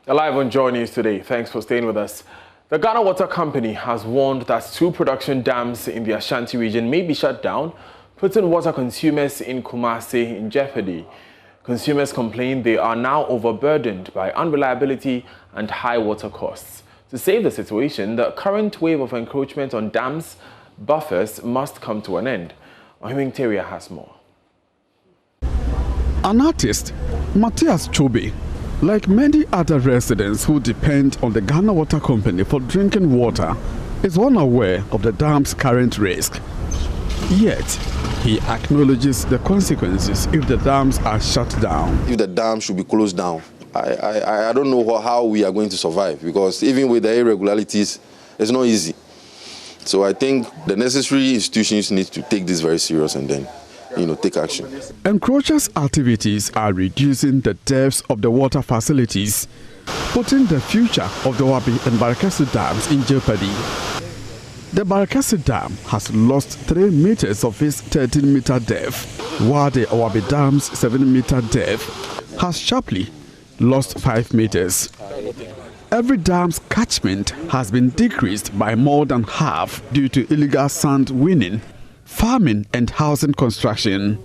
Live on Joy News today. Thanks for staying with us. The Ghana Water Company has warned that 2 production dams in the Ashanti region may be shut down, putting water consumers in Kumasi in jeopardy. Consumers complain they are now overburdened by unreliability and high water costs. To save the situation, the current wave of encroachment on dams buffers must come to an end. Ohiming Teria has more. An artist, Matthias Chobe, like many other residents who depend on the Ghana Water Company for drinking water, is unaware of the dam's current risk. Yet, he acknowledges the consequences if the dams are shut down. If the dam should be closed down, I don't know how we are going to survive, because even with the irregularities, it's not easy. So I think the necessary institutions need to take this very serious and then, take action. Encroachers' activities are reducing the depths of the water facilities, putting the future of the Wabi and Barakasi dams in jeopardy. The Barakasi Dam has lost 3 meters of its 13-meter depth, while the Wabi Dam's 7-meter depth has sharply lost 5 meters. Every dam's catchment has been decreased by more than half due to illegal sand winning, farming and housing construction.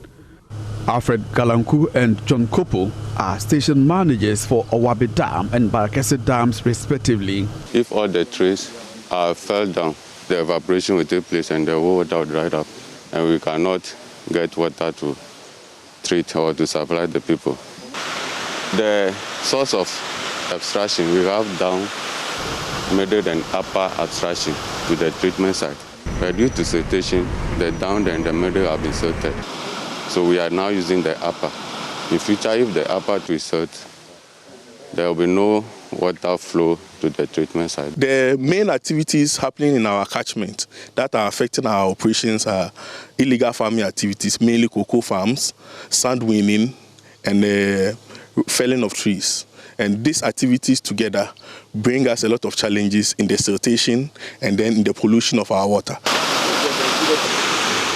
Alfred Galanku and John Kopo are station managers for Owabi Dam and Barakasi Dams respectively. If all the trees fell down, the evaporation will take place and the whole water will dry up, and we cannot get water to treat or to supply the people. The source of obstruction, we have down, middle and upper obstruction to the treatment site. But due to siltation, the down and the middle have been silted. So we are now using the upper. In future, if the upper to silt, there will be no water flow to the treatment site. The main activities happening in our catchment that are affecting our operations are illegal farming activities, mainly cocoa farms, sand winning, and felling of trees. And these activities together bring us a lot of challenges in the siltation and then in the pollution of our water.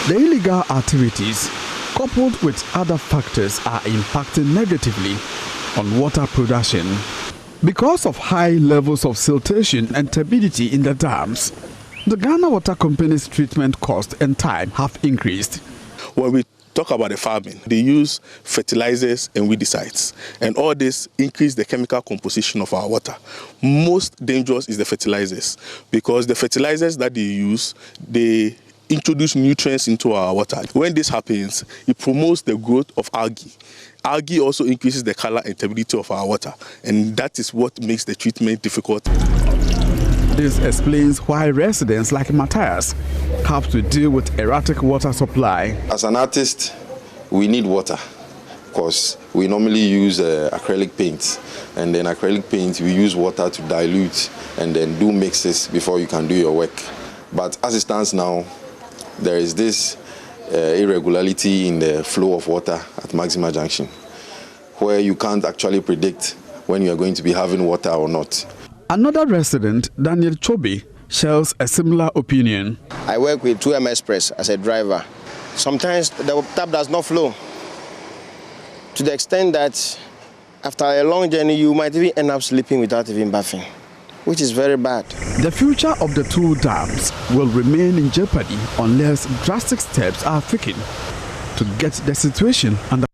The illegal activities, coupled with other factors, are impacting negatively on water production. Because of high levels of siltation and turbidity in the dams, the Ghana Water Company's treatment cost and time have increased. When we talk about the farming, they use fertilizers and weedicides, and all this increase the chemical composition of our water. Most dangerous is the fertilizers, because the fertilizers that they use, they introduce nutrients into our water. When this happens, it promotes the growth of algae. Algae also increases the color and turbidity of our water, and that is what makes the treatment difficult. This explains why residents like Matthias have to deal with erratic water supply. As an artist, we need water, because we normally use acrylic paint, and then acrylic paint we use water to dilute and then do mixes before you can do your work. But as it stands now, there is this irregularity in the flow of water at Maxima Junction, where you can't actually predict when you are going to be having water or not. Another resident, Daniel Chobe, shares a similar opinion. I work with 2M Express as a driver. Sometimes the tap does not flow, to the extent that after a long journey you might even end up sleeping without even bathing, which is very bad. The future of the 2 dams will remain in jeopardy unless drastic steps are taken to get the situation under